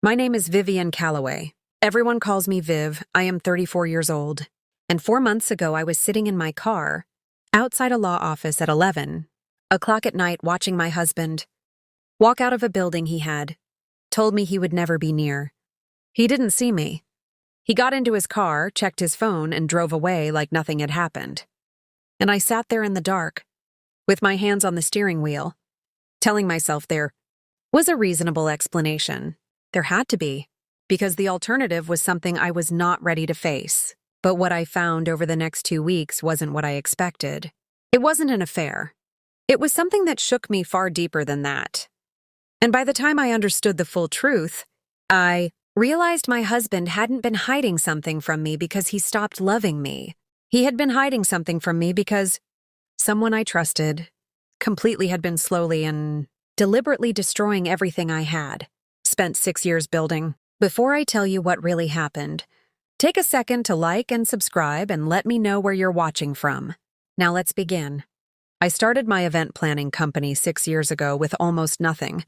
My name is Vivienne Calloway. Everyone calls me Viv. I am 34 years old. And 4 months ago, I was sitting in my car outside a law office at 11 o'clock at night watching my husband walk out of a building he had told me he would never be near. He didn't see me. He got into his car, checked his phone, and drove away like nothing had happened. And I sat there in the dark, with my hands on the steering wheel, telling myself there was a reasonable explanation. There had to be, because the alternative was something I was not ready to face. But what I found over the next 2 weeks wasn't what I expected. It wasn't an affair. It was something that shook me far deeper than that. And by the time I understood the full truth, I realized my husband hadn't been hiding something from me because he stopped loving me. He had been hiding something from me because someone I trusted completely had been slowly and deliberately destroying everything I had spent 6 years building. Before I tell you what really happened, take a second to like and subscribe and let me know where you're watching from. Now let's begin. I started my event planning company 6 years ago with almost nothing.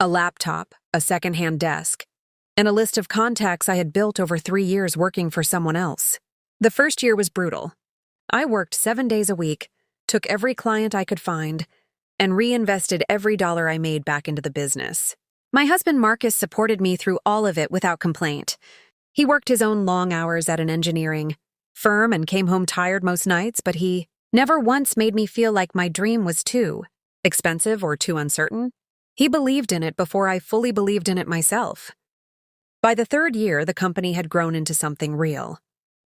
A laptop, a secondhand desk, and a list of contacts I had built over 3 years working for someone else. The first year was brutal. I worked 7 days a week, took every client I could find, and reinvested every dollar I made back into the business. My husband Marcus supported me through all of it without complaint. He worked his own long hours at an engineering firm and came home tired most nights, but he never once made me feel like my dream was too expensive or too uncertain. He believed in it before I fully believed in it myself. By the 3rd year, the company had grown into something real.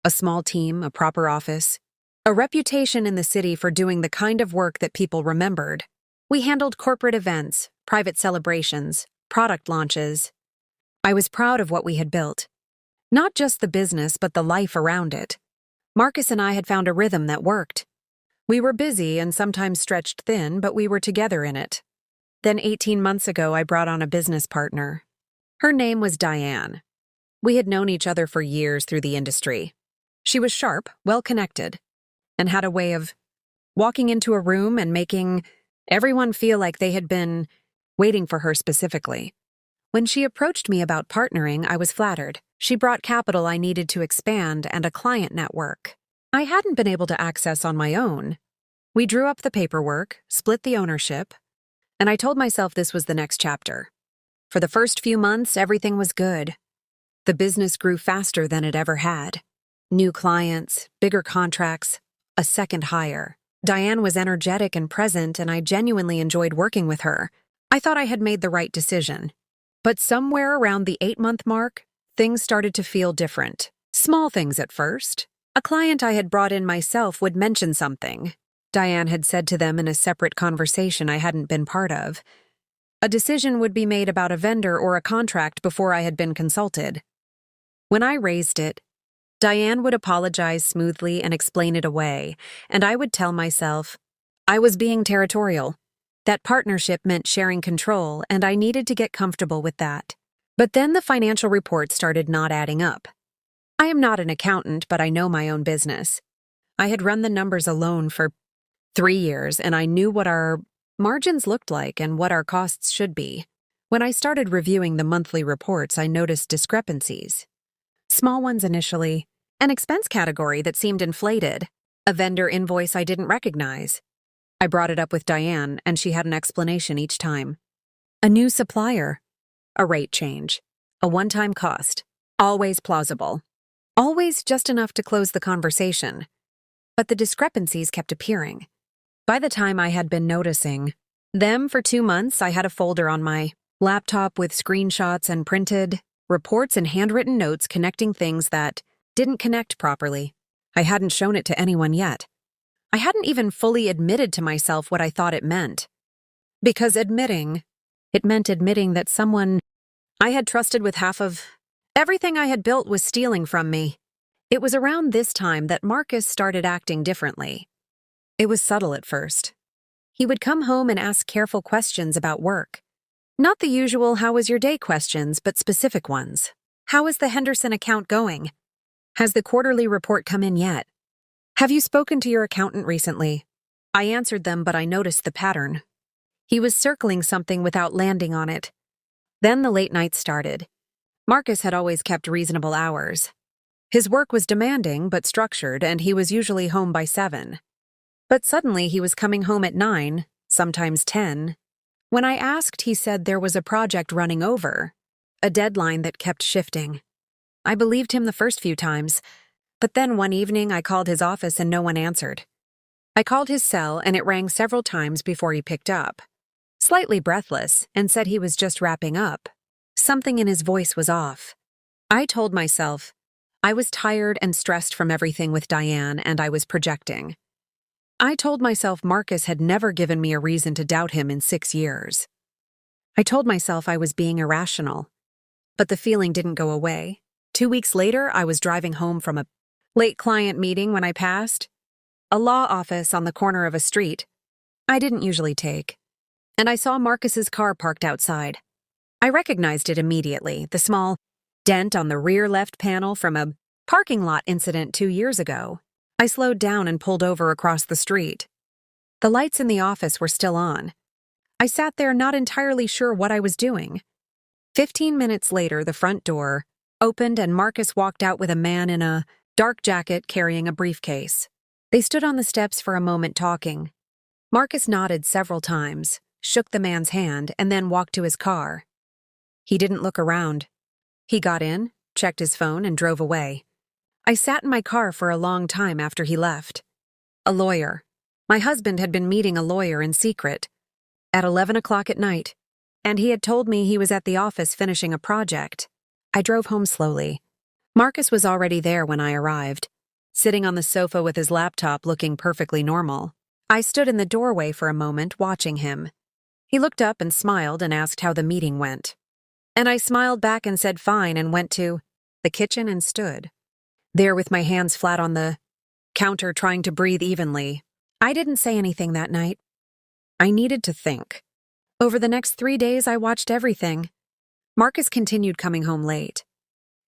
A small team, a proper office, a reputation in the city for doing the kind of work that people remembered. We handled corporate events, private celebrations, product launches. I was proud of what we had built. Not just the business, but the life around it. Marcus and I had found a rhythm that worked. We were busy and sometimes stretched thin, but we were together in it. Then 18 months ago, I brought on a business partner. Her name was Diane. We had known each other for years through the industry. She was sharp, well-connected, and had a way of walking into a room and making everyone feel like they had been waiting for her specifically. When she approached me about partnering, I was flattered. She brought capital I needed to expand and a client network I hadn't been able to access on my own. We drew up the paperwork, split the ownership, and I told myself this was the next chapter. For the first few months, everything was good. The business grew faster than it ever had. New clients, bigger contracts, a second hire. Diane was energetic and present, and I genuinely enjoyed working with her. I thought I had made the right decision. But somewhere around the 8-month mark, things started to feel different. Small things at first. A client I had brought in myself would mention something Diane had said to them in a separate conversation I hadn't been part of. A decision would be made about a vendor or a contract before I had been consulted. When I raised it, Diane would apologize smoothly and explain it away, and I would tell myself I was being territorial. That partnership meant sharing control, and I needed to get comfortable with that. But then the financial reports started not adding up. I am not an accountant, but I know my own business. I had run the numbers alone for 3 years, and I knew what our margins looked like and what our costs should be. When I started reviewing the monthly reports, I noticed discrepancies. Small ones initially, an expense category that seemed inflated, a vendor invoice I didn't recognize. I brought it up with Diane, and she had an explanation each time. A new supplier, a rate change, a one-time cost, always plausible. Always just enough to close the conversation. But the discrepancies kept appearing. By the time I had been noticing them for 2 months, I had a folder on my laptop with screenshots and printed reports and handwritten notes connecting things that didn't connect properly. I hadn't shown it to anyone yet. I hadn't even fully admitted to myself what I thought it meant. Because it meant admitting that someone I had trusted with half of everything I had built was stealing from me. It was around this time that Marcus started acting differently. It was subtle at first. He would come home and ask careful questions about work. Not the usual "how was your day" questions, but specific ones. How is the Henderson account going? Has the quarterly report come in yet? Have you spoken to your accountant recently? I answered them, but I noticed the pattern. He was circling something without landing on it. Then the late nights started. Marcus had always kept reasonable hours. His work was demanding but structured, and he was usually home by 7. But suddenly he was coming home at 9, sometimes 10. When I asked, he said there was a project running over, a deadline that kept shifting. I believed him the first few times, but then one evening I called his office and no one answered. I called his cell and it rang several times before he picked up. Slightly breathless, and said he was just wrapping up. Something in his voice was off. I told myself I was tired and stressed from everything with Diane, and I was projecting. I told myself Marcus had never given me a reason to doubt him in 6 years. I told myself I was being irrational. But the feeling didn't go away. 2 weeks later, I was driving home from a late client meeting when I passed a law office on the corner of a street I didn't usually take, and I saw Marcus's car parked outside. I recognized it immediately, the small dent on the rear left panel from a parking lot incident 2 years ago. I slowed down and pulled over across the street. The lights in the office were still on. I sat there not entirely sure what I was doing. 15 minutes later, the front door opened and Marcus walked out with a man in a dark jacket carrying a briefcase. They stood on the steps for a moment talking. Marcus nodded several times, shook the man's hand, and then walked to his car. He didn't look around. He got in, checked his phone, and drove away. I sat in my car for a long time after he left. A lawyer. My husband had been meeting a lawyer in secret at 11 o'clock at night, and he had told me he was at the office finishing a project. I drove home slowly. Marcus was already there when I arrived, sitting on the sofa with his laptop looking perfectly normal. I stood in the doorway for a moment watching him. He looked up and smiled and asked how the meeting went. And I smiled back and said fine and went to the kitchen and stood there with my hands flat on the counter trying to breathe evenly. I didn't say anything that night. I needed to think. Over the next 3 days, I watched everything. Marcus continued coming home late.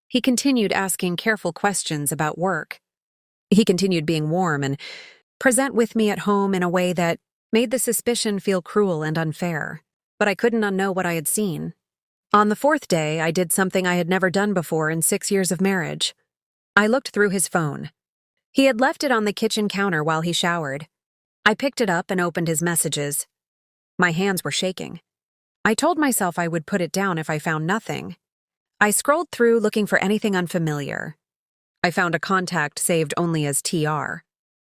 He continued asking careful questions about work. He continued being warm and present with me at home in a way that made the suspicion feel cruel and unfair. But I couldn't unknow what I had seen. On the 4th day, I did something I had never done before in 6 years of marriage. I looked through his phone. He had left it on the kitchen counter while he showered. I picked it up and opened his messages. My hands were shaking. I told myself I would put it down if I found nothing. I scrolled through looking for anything unfamiliar. I found a contact saved only as TR.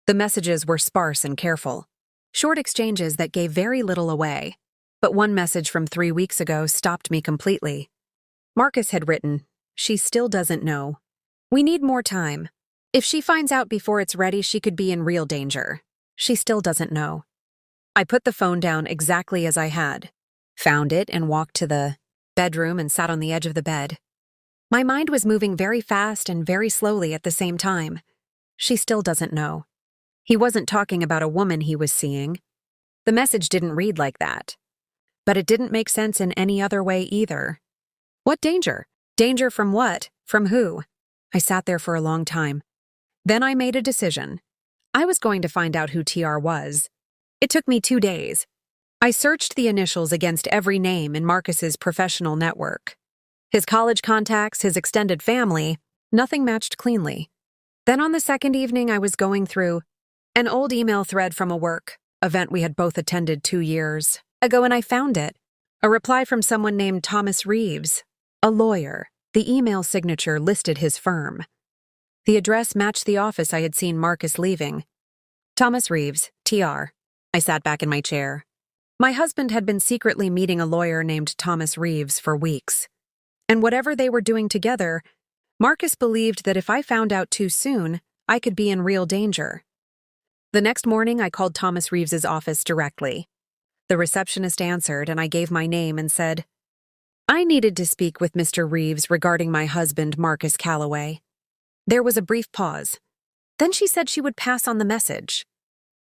The messages were sparse and careful. Short exchanges that gave very little away. But one message from 3 weeks ago stopped me completely. Marcus had written, "She still doesn't know. We need more time. If she finds out before it's ready, she could be in real danger. She still doesn't know." I put the phone down exactly as I had, found it and walked to the bedroom and sat on the edge of the bed. My mind was moving very fast and very slowly at the same time. She still doesn't know. He wasn't talking about a woman he was seeing. The message didn't read like that. But it didn't make sense in any other way either. What danger? Danger from what? From who? I sat there for a long time. Then I made a decision. I was going to find out who TR was. It took me 2 days. I searched the initials against every name in Marcus's professional network. His college contacts, his extended family, nothing matched cleanly. Then on the second evening, I was going through an old email thread from a work event we had both attended 2 years ago, and I found it. A reply from someone named Thomas Reeves, a lawyer. The email signature listed his firm. The address matched the office I had seen Marcus leaving. Thomas Reeves, TR. I sat back in my chair. My husband had been secretly meeting a lawyer named Thomas Reeves for weeks. And whatever they were doing together, Marcus believed that if I found out too soon, I could be in real danger. The next morning, I called Thomas Reeves's office directly. The receptionist answered, and I gave my name and said, I needed to speak with Mr. Reeves regarding my husband, Marcus Calloway. There was a brief pause. Then she said she would pass on the message.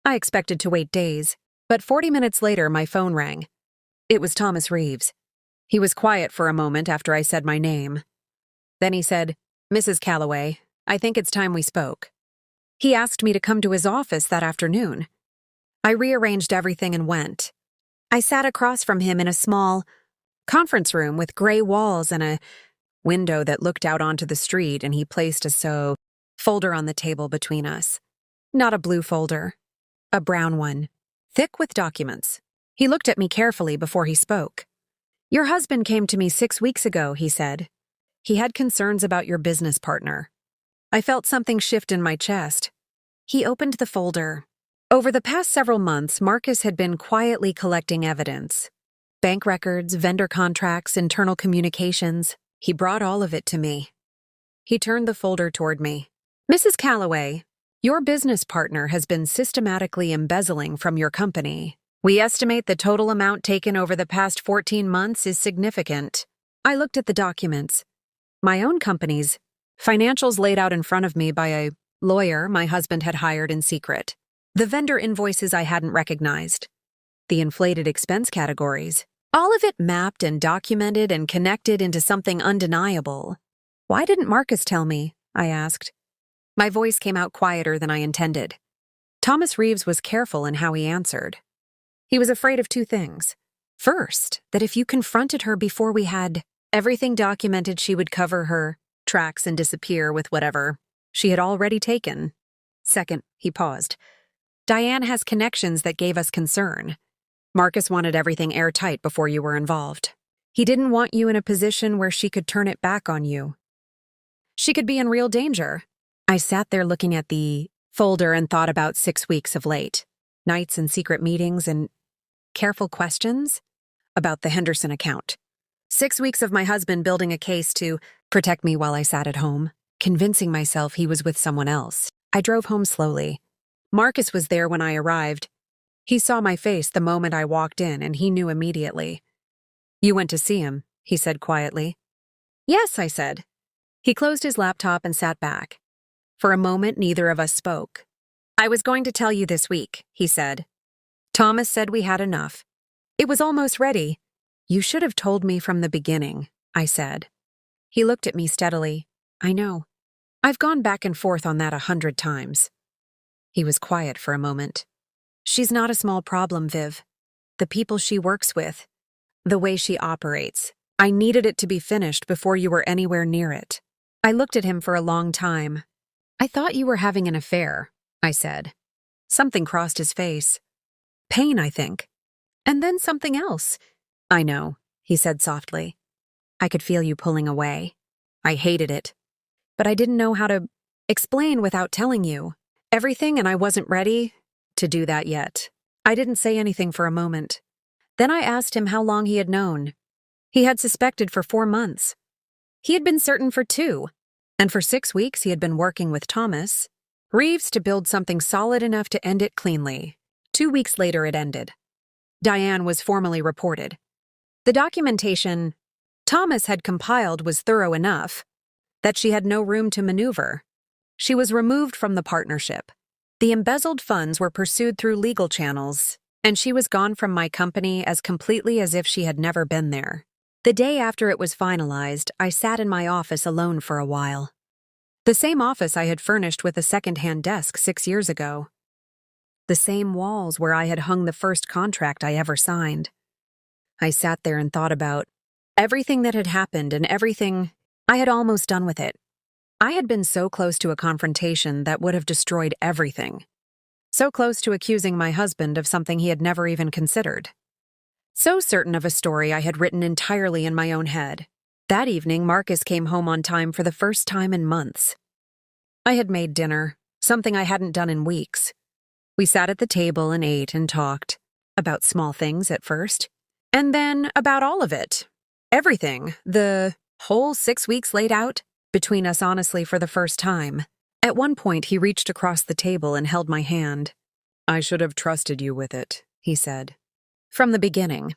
I expected to wait days, but 40 minutes later, my phone rang. It was Thomas Reeves. He was quiet for a moment after I said my name. Then he said, Mrs. Calloway, I think it's time we spoke. He asked me to come to his office that afternoon. I rearranged everything and went. I sat across from him in a small conference room with gray walls and a window that looked out onto the street, and he placed a folder on the table between us. Not a blue folder, a brown one, thick with documents. He looked at me carefully before he spoke. "Your husband came to me 6 weeks ago," he said. "He had concerns about your business partner." I felt something shift in my chest. He opened the folder. Over the past several months, Marcus had been quietly collecting evidence. Bank records, vendor contracts, internal communications. He brought all of it to me. He turned the folder toward me. "Mrs. Calloway, your business partner has been systematically embezzling from your company. We estimate the total amount taken over the past 14 months is significant." I looked at the documents. My own company's financials laid out in front of me by a lawyer my husband had hired in secret. The vendor invoices I hadn't recognized. The inflated expense categories. All of it mapped and documented and connected into something undeniable. "Why didn't Marcus tell me?" I asked. My voice came out quieter than I intended. Thomas Reeves was careful in how he answered. He was afraid of 2 things. First, that if you confronted her before we had everything documented, she would cover her tracks and disappear with whatever she had already taken. Second, he paused. "Diane has connections that gave us concern. Marcus wanted everything airtight before you were involved. He didn't want you in a position where she could turn it back on you. She could be in real danger." I sat there looking at the folder and thought about 6 weeks of late nights and secret meetings and careful questions about the Henderson account. 6 weeks of my husband building a case to protect me while I sat at home, convincing myself he was with someone else. I drove home slowly. Marcus was there when I arrived. He saw my face the moment I walked in, and he knew immediately. "You went to see him," he said quietly. "Yes," I said. He closed his laptop and sat back. For a moment, neither of us spoke. "I was going to tell you this week," he said. "Thomas said we had enough. It was almost ready." "You should have told me from the beginning," I said. He looked at me steadily. "I know. I've gone back and forth on that 100 times. He was quiet for a moment. "She's not a small problem, Viv. The people she works with, the way she operates. I needed it to be finished before you were anywhere near it." I looked at him for a long time. "I thought you were having an affair," I said. Something crossed his face. "Pain, I think. And then something else." "I know," he said softly. "I could feel you pulling away. I hated it. But I didn't know how to explain without telling you everything, and I wasn't ready to do that yet." I didn't say anything for a moment. Then I asked him how long he had known. He had suspected for 4 months. He had been certain for 2, and for 6 weeks he had been working with Thomas Reeves to build something solid enough to end it cleanly. 2 weeks later it ended. Diane was formally reported. The documentation Thomas had compiled was thorough enough that she had no room to maneuver. She was removed from the partnership. The embezzled funds were pursued through legal channels, and she was gone from my company as completely as if she had never been there. The day after it was finalized, I sat in my office alone for a while. The same office I had furnished with a second-hand desk 6 years ago. The same walls where I had hung the first contract I ever signed. I sat there and thought about everything that had happened and everything I had almost done with it. I had been so close to a confrontation that would have destroyed everything. So close to accusing my husband of something he had never even considered. So certain of a story I had written entirely in my own head. That evening, Marcus came home on time for the first time in months. I had made dinner, something I hadn't done in weeks. We sat at the table and ate and talked. About small things at first. And then about all of it. Everything. The whole 6 weeks laid out between us honestly for the first time. At one point, he reached across the table and held my hand. "I should have trusted you with it," he said. "From the beginning.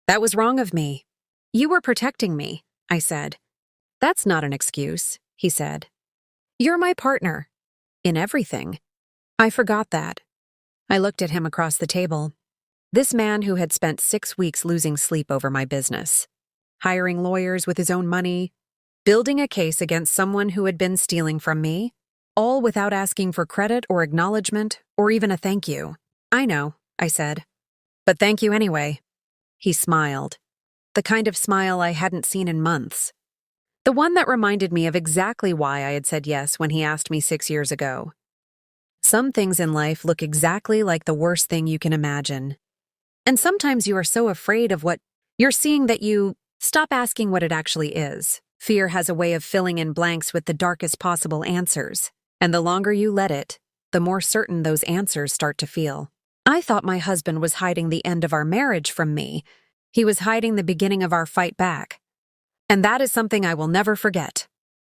That was wrong of me. You were protecting me," I said. "That's not an excuse," he said. "You're my partner. In everything." I forgot that. I looked at him across the table. This man who had spent 6 weeks losing sleep over my business, hiring lawyers with his own money, building a case against someone who had been stealing from me, all without asking for credit or acknowledgement or even a thank you. "I know," I said. "But thank you anyway." He smiled. The kind of smile I hadn't seen in months. The one that reminded me of exactly why I had said yes when he asked me 6 years ago. Some things in life look exactly like the worst thing you can imagine. And sometimes you are so afraid of what you're seeing that you stop asking what it actually is. Fear has a way of filling in blanks with the darkest possible answers. And the longer you let it, the more certain those answers start to feel. I thought my husband was hiding the end of our marriage from me. He was hiding the beginning of our fight back. And that is something I will never forget.